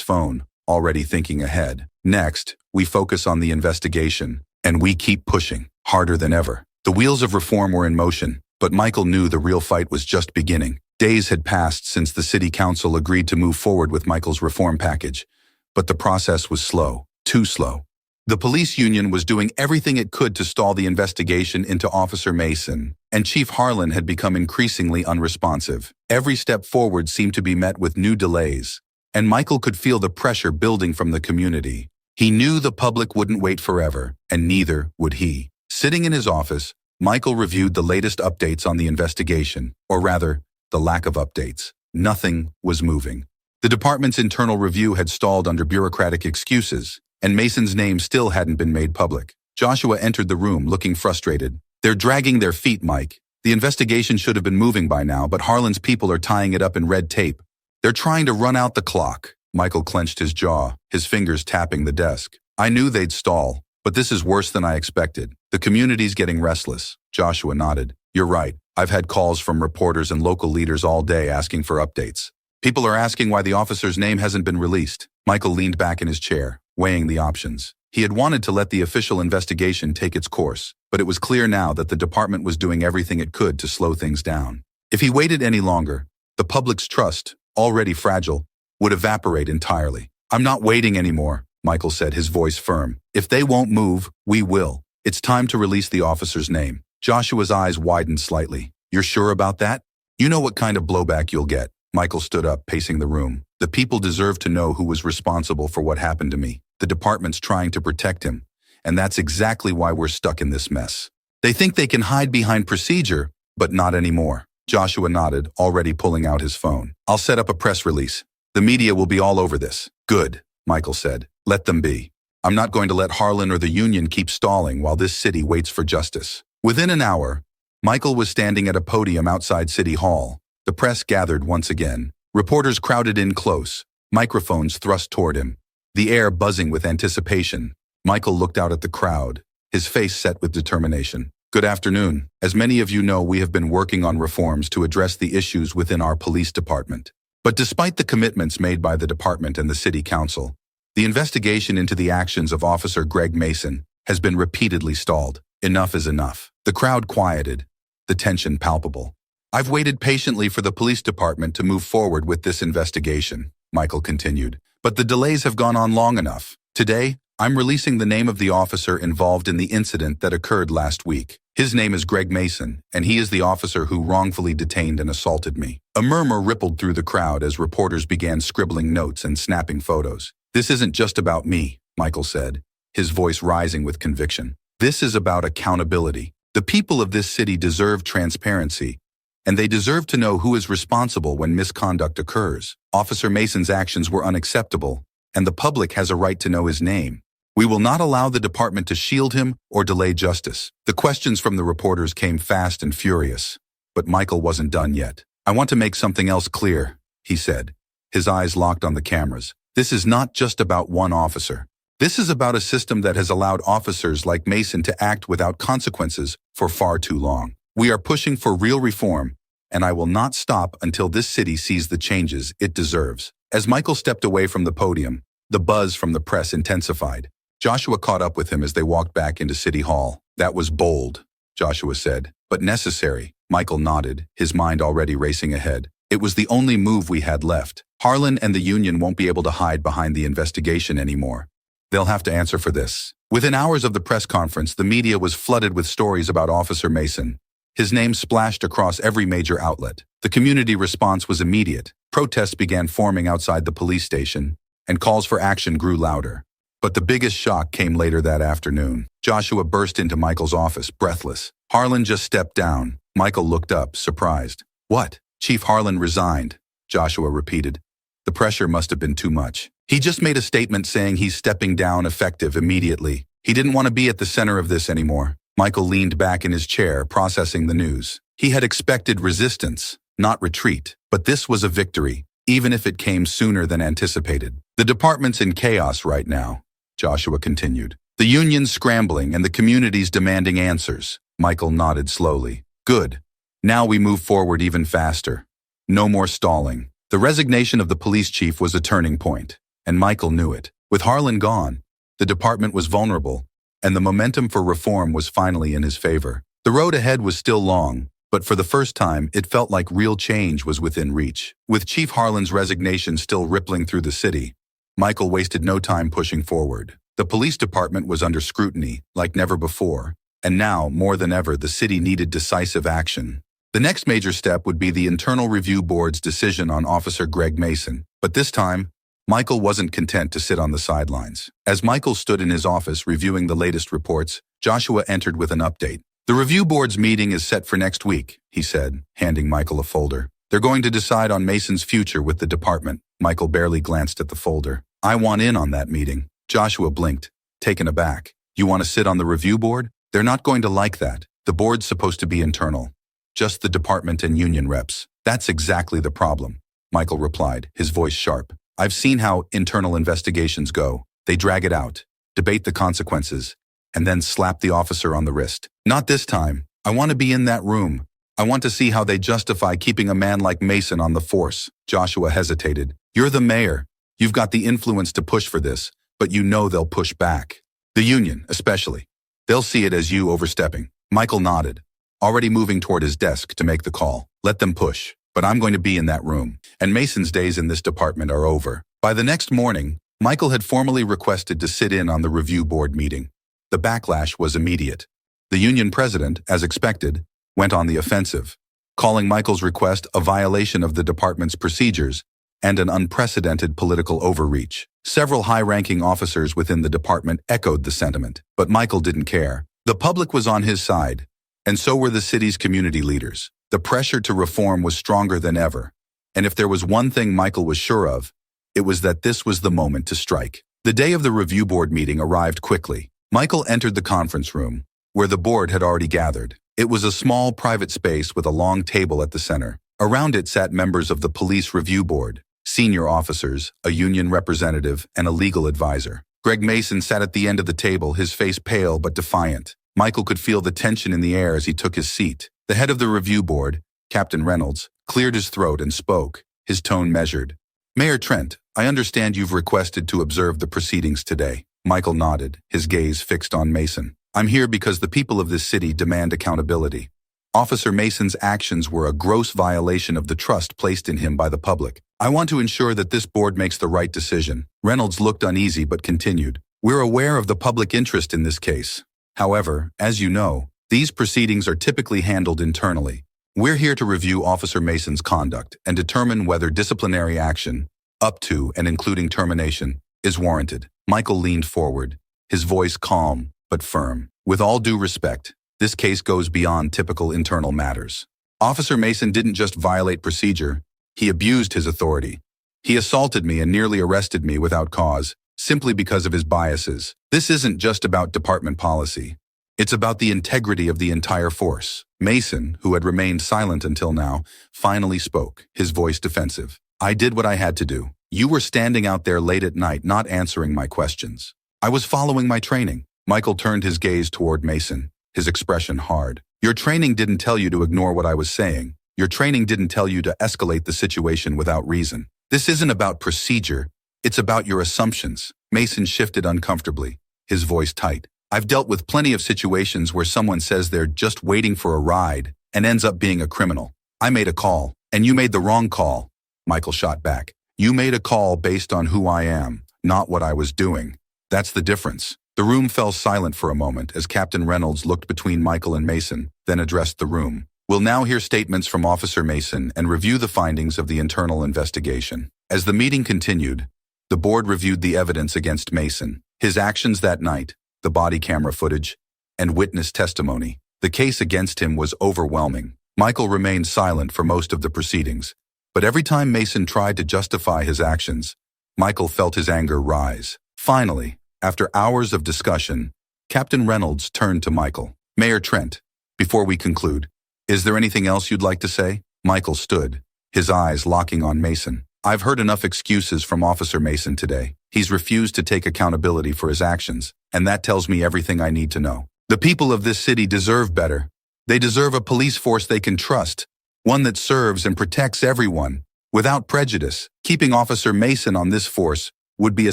phone, already thinking ahead. Next, we focus on the investigation, and we keep pushing, harder than ever. The wheels of reform were in motion, but Michael knew the real fight was just beginning. Days had passed since the city council agreed to move forward with Michael's reform package, but the process was slow, too slow. The police union was doing everything it could to stall the investigation into Officer Mason, and Chief Harlan had become increasingly unresponsive. Every step forward seemed to be met with new delays, and Michael could feel the pressure building from the community. He knew the public wouldn't wait forever, and neither would he. Sitting in his office, Michael reviewed the latest updates on the investigation, or rather, the lack of updates. Nothing was moving. The department's internal review had stalled under bureaucratic excuses, and Mason's name still hadn't been made public. Joshua entered the room, looking frustrated. They're dragging their feet, Mike. The investigation should have been moving by now, but Harlan's people are tying it up in red tape. They're trying to run out the clock. Michael clenched his jaw, his fingers tapping the desk. I knew they'd stall, but this is worse than I expected. The community's getting restless. Joshua nodded. You're right. I've had calls from reporters and local leaders all day asking for updates. People are asking why the officer's name hasn't been released. Michael leaned back in his chair, weighing the options. He had wanted to let the official investigation take its course, but it was clear now that the department was doing everything it could to slow things down. If he waited any longer, the public's trust, already fragile, would evaporate entirely. I'm not waiting anymore, Michael said, his voice firm. If they won't move, we will. It's time to release the officer's name. Joshua's eyes widened slightly. You're sure about that? You know what kind of blowback you'll get. Michael stood up, pacing the room. The people deserve to know who was responsible for what happened to me. The department's trying to protect him, and that's exactly why we're stuck in this mess. They think they can hide behind procedure, but not anymore. Joshua nodded, already pulling out his phone. I'll set up a press release. The media will be all over this. Good, Michael said. Let them be. I'm not going to let Harlan or the union keep stalling while this city waits for justice. Within an hour, Michael was standing at a podium outside City Hall. The press gathered once again. Reporters crowded in close, microphones thrust toward him, the air buzzing with anticipation. Michael looked out at the crowd, his face set with determination. Good afternoon. As many of you know, we have been working on reforms to address the issues within our police department. But despite the commitments made by the department and the city council, the investigation into the actions of Officer Greg Mason has been repeatedly stalled. Enough is enough. The crowd quieted, the tension palpable. I've waited patiently for the police department to move forward with this investigation, Michael continued. But the delays have gone on long enough. Today, I'm releasing the name of the officer involved in the incident that occurred last week. His name is Greg Mason, and he is the officer who wrongfully detained and assaulted me. A murmur rippled through the crowd as reporters began scribbling notes and snapping photos. This isn't just about me, Michael said, his voice rising with conviction. This is about accountability. The people of this city deserve transparency, and they deserve to know who is responsible when misconduct occurs. Officer Mason's actions were unacceptable, and the public has a right to know his name. We will not allow the department to shield him or delay justice. The questions from the reporters came fast and furious, but Michael wasn't done yet. I want to make something else clear, he said, his eyes locked on the cameras. This is not just about one officer. This is about a system that has allowed officers like Mason to act without consequences for far too long. We are pushing for real reform, and I will not stop until this city sees the changes it deserves. As Michael stepped away from the podium, the buzz from the press intensified. Joshua caught up with him as they walked back into City Hall. That was bold, Joshua said, but necessary. Michael nodded, his mind already racing ahead. It was the only move we had left. Harlan and the union won't be able to hide behind the investigation anymore. They'll have to answer for this. Within hours of the press conference, the media was flooded with stories about Officer Mason. His name splashed across every major outlet. The community response was immediate. Protests began forming outside the police station, and calls for action grew louder. But the biggest shock came later that afternoon. Joshua burst into Michael's office, breathless. Harlan just stepped down. Michael looked up, surprised. What? Chief Harlan resigned, Joshua repeated. The pressure must have been too much. He just made a statement saying he's stepping down effective immediately. He didn't want to be at the center of this anymore. Michael leaned back in his chair, processing the news. He had expected resistance, not retreat. But this was a victory, even if it came sooner than anticipated. The department's in chaos right now, Joshua continued. The union's scrambling and the community's demanding answers. Michael nodded slowly. Good. Now we move forward even faster. No more stalling. The resignation of the police chief was a turning point, and Michael knew it. With Harlan gone, the department was vulnerable, and the momentum for reform was finally in his favor. The road ahead was still long, but for the first time, it felt like real change was within reach. With Chief Harlan's resignation still rippling through the city, Michael wasted no time pushing forward. The police department was under scrutiny, like never before, and now, more than ever, the city needed decisive action. The next major step would be the Internal Review Board's decision on Officer Greg Mason. But this time, Michael wasn't content to sit on the sidelines. As Michael stood in his office reviewing the latest reports, Joshua entered with an update. The review board's meeting is set for next week, he said, handing Michael a folder. They're going to decide on Mason's future with the department. Michael barely glanced at the folder. I want in on that meeting. Joshua blinked, taken aback. You want to sit on the review board? They're not going to like that. The board's supposed to be internal. Just the department and union reps. That's exactly the problem, Michael replied, his voice sharp. I've seen how internal investigations go. They drag it out, debate the consequences, and then slap the officer on the wrist. Not this time. I want to be in that room. I want to see how they justify keeping a man like Mason on the force. Joshua hesitated. You're the mayor. You've got the influence to push for this, but you know they'll push back. The union, especially. They'll see it as you overstepping. Michael nodded, already moving toward his desk to make the call. Let them push, but I'm going to be in that room. And Mason's days in this department are over. By the next morning, Michael had formally requested to sit in on the review board meeting. The backlash was immediate. The union president, as expected, went on the offensive, calling Michael's request a violation of the department's procedures and an unprecedented political overreach. Several high-ranking officers within the department echoed the sentiment, but Michael didn't care. The public was on his side, and so were the city's community leaders. The pressure to reform was stronger than ever, and if there was one thing Michael was sure of, it was that this was the moment to strike. The day of the review board meeting arrived quickly. Michael entered the conference room, where the board had already gathered. It was a small private space with a long table at the center. Around it sat members of the police review board, senior officers, a union representative, and a legal advisor. Greg Mason sat at the end of the table, his face pale but defiant. Michael could feel the tension in the air as he took his seat. The head of the review board, Captain Reynolds, cleared his throat and spoke, his tone measured. Mayor Trent, I understand you've requested to observe the proceedings today. Michael nodded, his gaze fixed on Mason. I'm here because the people of this city demand accountability. Officer Mason's actions were a gross violation of the trust placed in him by the public. I want to ensure that this board makes the right decision. Reynolds looked uneasy but continued. We're aware of the public interest in this case. However, as you know, these proceedings are typically handled internally. We're here to review Officer Mason's conduct and determine whether disciplinary action, up to and including termination, is warranted. Michael leaned forward, his voice calm but firm. With all due respect, this case goes beyond typical internal matters. Officer Mason didn't just violate procedure, he abused his authority. He assaulted me and nearly arrested me without cause, simply because of his biases. This isn't just about department policy. It's about the integrity of the entire force. Mason, who had remained silent until now, finally spoke, his voice defensive. I did what I had to do. You were standing out there late at night not answering my questions. I was following my training. Michael turned his gaze toward Mason, his expression hard. Your training didn't tell you to ignore what I was saying. Your training didn't tell you to escalate the situation without reason. This isn't about procedure. It's about your assumptions. Mason shifted uncomfortably, his voice tight. I've dealt with plenty of situations where someone says they're just waiting for a ride and ends up being a criminal. I made a call, and you made the wrong call. Michael shot back. You made a call based on who I am, not what I was doing. That's the difference. The room fell silent for a moment as Captain Reynolds looked between Michael and Mason, then addressed the room. We'll now hear statements from Officer Mason and review the findings of the internal investigation. As the meeting continued, the board reviewed the evidence against Mason, his actions that night, the body camera footage, and witness testimony. The case against him was overwhelming. Michael remained silent for most of the proceedings, but every time Mason tried to justify his actions, Michael felt his anger rise. Finally, after hours of discussion, Captain Reynolds turned to Michael. Mayor Trent, before we conclude, is there anything else you'd like to say? Michael stood, his eyes locking on Mason. I've heard enough excuses from Officer Mason today. He's refused to take accountability for his actions, and that tells me everything I need to know. The people of this city deserve better. They deserve a police force they can trust, one that serves and protects everyone, without prejudice. Keeping Officer Mason on this force would be a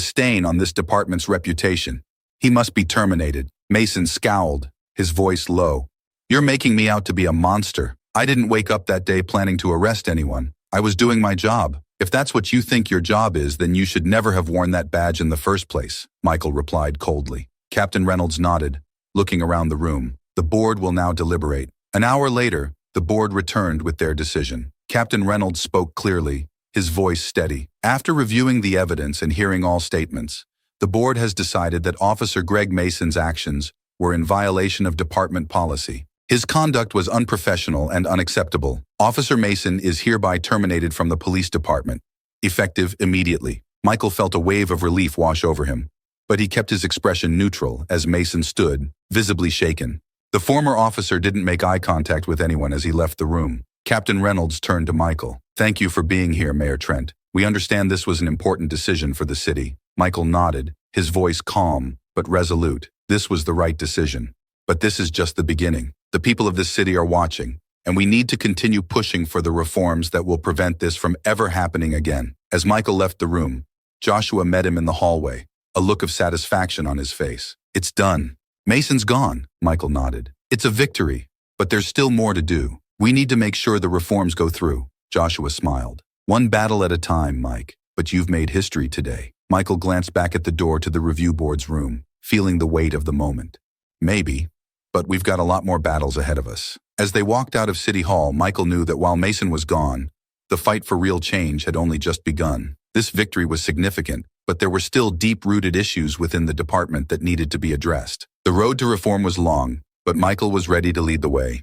stain on this department's reputation. He must be terminated. Mason scowled, his voice low. You're making me out to be a monster. I didn't wake up that day planning to arrest anyone. I was doing my job. If that's what you think your job is, then you should never have worn that badge in the first place, Michael replied coldly. Captain Reynolds nodded, looking around the room. The board will now deliberate. An hour later, the board returned with their decision. Captain Reynolds spoke clearly, his voice steady. After reviewing the evidence and hearing all statements, the board has decided that Officer Greg Mason's actions were in violation of department policy. His conduct was unprofessional and unacceptable. Officer Mason is hereby terminated from the police department, effective immediately. Michael felt a wave of relief wash over him, but he kept his expression neutral as Mason stood, visibly shaken. The former officer didn't make eye contact with anyone as he left the room. Captain Reynolds turned to Michael. Thank you for being here, Mayor Trent. We understand this was an important decision for the city. Michael nodded, his voice calm but resolute. This was the right decision. But this is just the beginning. The people of this city are watching, and we need to continue pushing for the reforms that will prevent this from ever happening again. As Michael left the room, Joshua met him in the hallway, a look of satisfaction on his face. It's done. Mason's gone, Michael nodded. It's a victory, but there's still more to do. We need to make sure the reforms go through. Joshua smiled. One battle at a time, Mike, but you've made history today. Michael glanced back at the door to the review board's room, feeling the weight of the moment. Maybe, but we've got a lot more battles ahead of us. As they walked out of City Hall, Michael knew that while Mason was gone, the fight for real change had only just begun. This victory was significant, but there were still deep-rooted issues within the department that needed to be addressed. The road to reform was long, but Michael was ready to lead the way.